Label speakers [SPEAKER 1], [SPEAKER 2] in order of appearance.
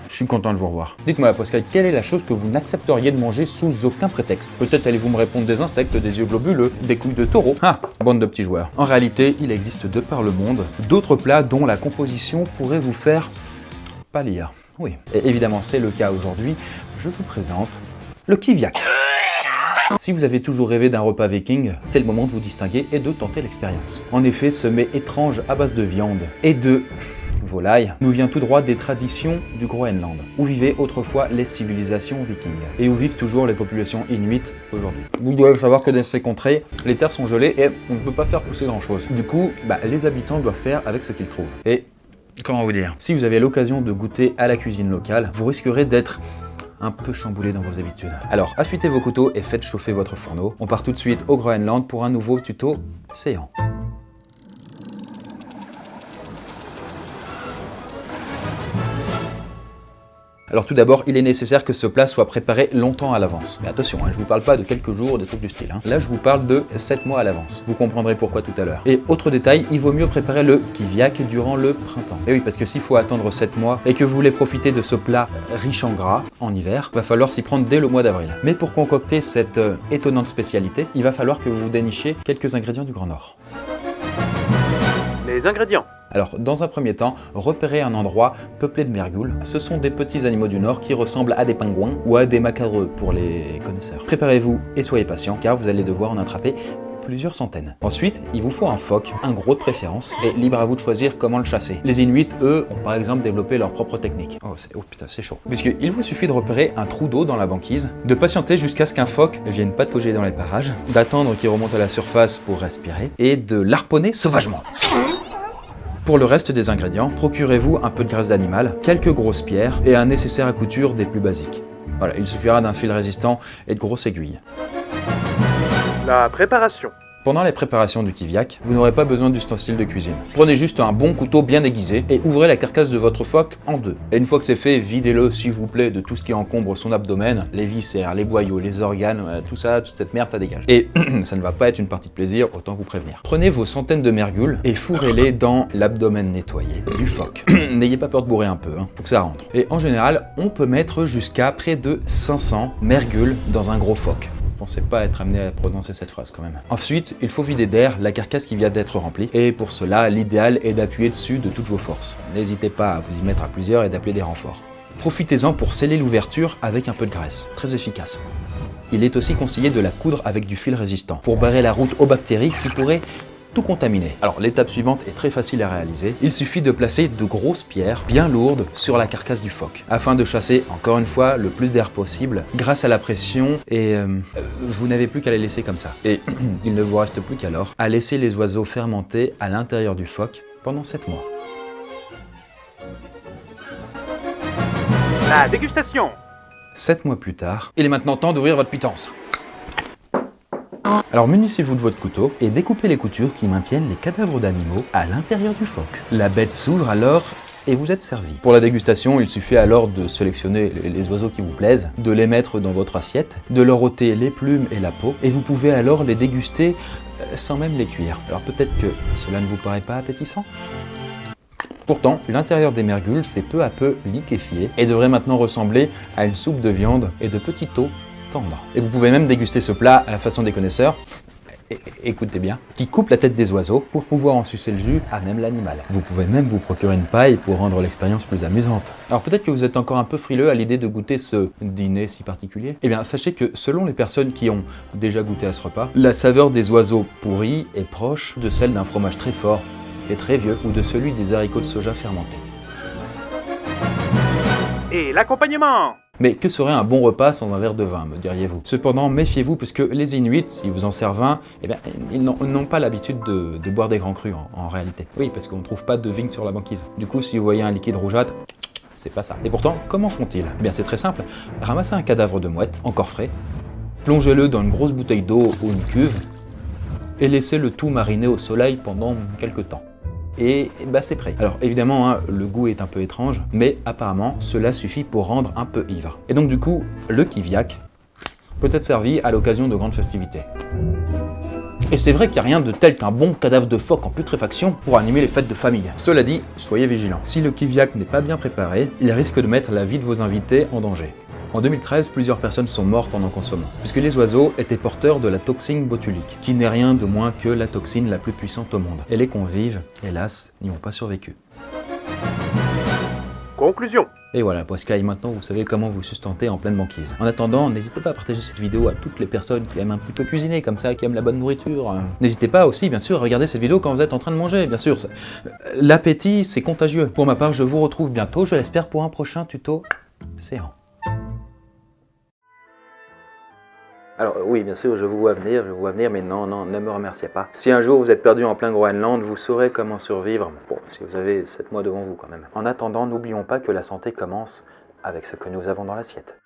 [SPEAKER 1] Je suis content de vous revoir. Dites-moi, Pascal, quelle est la chose que vous n'accepteriez de manger sous aucun prétexte? Peut-être allez-vous me répondre des insectes, des yeux globuleux, des couilles de taureau. Ah, bande de petits joueurs. En réalité, il existe de par le monde d'autres plats dont la composition pourrait vous faire pâlir. Oui, et évidemment, c'est le cas aujourd'hui. Je vous présente le kiviak. Si vous avez toujours rêvé d'un repas viking, c'est le moment de vous distinguer et de tenter l'expérience. En effet, ce mets étrange à base de viande et de volaille nous vient tout droit des traditions du Groenland, où vivaient autrefois les civilisations vikings, et où vivent toujours les populations inuites aujourd'hui. Vous devez savoir que dans ces contrées, les terres sont gelées et on ne peut pas faire pousser grand chose. Du coup, les habitants doivent faire avec ce qu'ils trouvent. Et comment vous dire, si vous avez l'occasion de goûter à la cuisine locale, vous risquerez d'être un peu chamboulé dans vos habitudes. Alors, affûtez vos couteaux et faites chauffer votre fourneau. On part tout de suite au Groenland pour un nouveau tuto séant. Alors tout d'abord, il est nécessaire que ce plat soit préparé longtemps à l'avance. Mais attention, je ne vous parle pas de quelques jours ou des trucs du style. Là, je vous parle de 7 mois à l'avance. Vous comprendrez pourquoi tout à l'heure. Et autre détail, il vaut mieux préparer le kiviak durant le printemps. Et oui, parce que s'il faut attendre 7 mois et que vous voulez profiter de ce plat riche en gras en hiver, va falloir s'y prendre dès le mois d'avril. Mais pour concocter cette étonnante spécialité, il va falloir que vous dénichiez quelques ingrédients du Grand Nord.
[SPEAKER 2] Les ingrédients.
[SPEAKER 1] Alors, dans un premier temps, repérez un endroit peuplé de mergules. Ce sont des petits animaux du Nord qui ressemblent à des pingouins ou à des macareux pour les connaisseurs. Préparez-vous et soyez patient car vous allez devoir en attraper plusieurs centaines. Ensuite, il vous faut un phoque, un gros de préférence, et libre à vous de choisir comment le chasser. Les Inuits, eux, ont par exemple développé leur propre technique. Oh putain, c'est chaud. Puisqu'il vous suffit de repérer un trou d'eau dans la banquise, de patienter jusqu'à ce qu'un phoque vienne patauger dans les parages, d'attendre qu'il remonte à la surface pour respirer, et de l'harponner sauvagement. Pour le reste des ingrédients, procurez-vous un peu de graisse d'animal, quelques grosses pierres et un nécessaire à couture des plus basiques. Voilà, il suffira d'un fil résistant et de grosses aiguilles.
[SPEAKER 2] La préparation.
[SPEAKER 1] Pendant les préparations du kiviak, vous n'aurez pas besoin d'ustensiles de cuisine. Prenez juste un bon couteau bien aiguisé et ouvrez la carcasse de votre phoque en deux. Et une fois que c'est fait, videz-le s'il vous plaît de tout ce qui encombre son abdomen, les viscères, les boyaux, les organes, tout ça, toute cette merde, ça dégage. Et ça ne va pas être une partie de plaisir, autant vous prévenir. Prenez vos centaines de mergules et fourrez-les dans l'abdomen nettoyé du phoque. N'ayez pas peur de bourrer un peu, faut que ça rentre. Et en général, on peut mettre jusqu'à près de 500 mergules dans un gros phoque. Pensez pas être amené à prononcer cette phrase quand même. Ensuite, il faut vider d'air la carcasse qui vient d'être remplie. Et pour cela, l'idéal est d'appuyer dessus de toutes vos forces. N'hésitez pas à vous y mettre à plusieurs et d'appeler des renforts. Profitez-en pour sceller l'ouverture avec un peu de graisse. Très efficace. Il est aussi conseillé de la coudre avec du fil résistant pour barrer la route aux bactéries qui pourraient tout contaminé. Alors l'étape suivante est très facile à réaliser. Il suffit de placer de grosses pierres bien lourdes sur la carcasse du phoque afin de chasser encore une fois le plus d'air possible grâce à la pression et vous n'avez plus qu'à les laisser comme ça. Et il ne vous reste plus qu'alors à laisser les oiseaux fermenter à l'intérieur du phoque pendant 7 mois.
[SPEAKER 2] La dégustation.
[SPEAKER 1] 7 mois plus tard, il est maintenant temps d'ouvrir votre pitance. Alors munissez-vous de votre couteau et découpez les coutures qui maintiennent les cadavres d'animaux à l'intérieur du phoque. La bête s'ouvre alors et vous êtes servi. Pour la dégustation, il suffit alors de sélectionner les oiseaux qui vous plaisent, de les mettre dans votre assiette, de leur ôter les plumes et la peau, et vous pouvez alors les déguster sans même les cuire. Alors peut-être que cela ne vous paraît pas appétissant ? Pourtant, l'intérieur des mergules s'est peu à peu liquéfié et devrait maintenant ressembler à une soupe de viande et de petits os tendres. Et vous pouvez même déguster ce plat à la façon des connaisseurs, écoutez bien, qui coupe la tête des oiseaux pour pouvoir en sucer le jus à même l'animal. Vous pouvez même vous procurer une paille pour rendre l'expérience plus amusante. Alors peut-être que vous êtes encore un peu frileux à l'idée de goûter ce dîner si particulier. Eh bien sachez que selon les personnes qui ont déjà goûté à ce repas, la saveur des oiseaux pourris est proche de celle d'un fromage très fort et très vieux ou de celui des haricots de soja fermentés.
[SPEAKER 2] Et l'accompagnement.
[SPEAKER 1] Mais que serait un bon repas sans un verre de vin, me diriez-vous? Cependant, méfiez-vous puisque les Inuits, s'ils vous en servent un, eh bien, ils n'ont pas l'habitude de boire des grands crus en réalité. Oui, parce qu'on ne trouve pas de vigne sur la banquise. Du coup, si vous voyez un liquide rougeâtre, c'est pas ça. Et pourtant, comment font-ils? Eh bien, c'est très simple. Ramassez un cadavre de mouette, encore frais, plongez-le dans une grosse bouteille d'eau ou une cuve, et laissez le tout mariner au soleil pendant quelques temps. Et bah c'est prêt. Alors évidemment, hein, le goût est un peu étrange, mais apparemment cela suffit pour rendre un peu ivre. Et donc du coup, le kiviak peut être servi à l'occasion de grandes festivités. Et c'est vrai qu'il n'y a rien de tel qu'un bon cadavre de phoque en putréfaction pour animer les fêtes de famille. Cela dit, soyez vigilants. Si le kiviak n'est pas bien préparé, il risque de mettre la vie de vos invités en danger. En 2013, plusieurs personnes sont mortes en en consommant, puisque les oiseaux étaient porteurs de la toxine botulique, qui n'est rien de moins que la toxine la plus puissante au monde. Et les convives, hélas, n'y ont pas survécu.
[SPEAKER 2] Conclusion.
[SPEAKER 1] Et voilà, pour Sky, maintenant vous savez comment vous sustenter en pleine banquise. En attendant, n'hésitez pas à partager cette vidéo à toutes les personnes qui aiment un petit peu cuisiner comme ça, qui aiment la bonne nourriture. N'hésitez pas aussi, bien sûr, à regarder cette vidéo quand vous êtes en train de manger, bien sûr. L'appétit, c'est contagieux. Pour ma part, je vous retrouve bientôt, je l'espère, pour un prochain tuto séant. Alors oui, bien sûr, je vous vois venir, mais non, ne me remerciez pas. Si un jour vous êtes perdu en plein Groenland, vous saurez comment survivre. Bon, si vous avez 7 mois devant vous quand même. En attendant, n'oublions pas que la santé commence avec ce que nous avons dans l'assiette.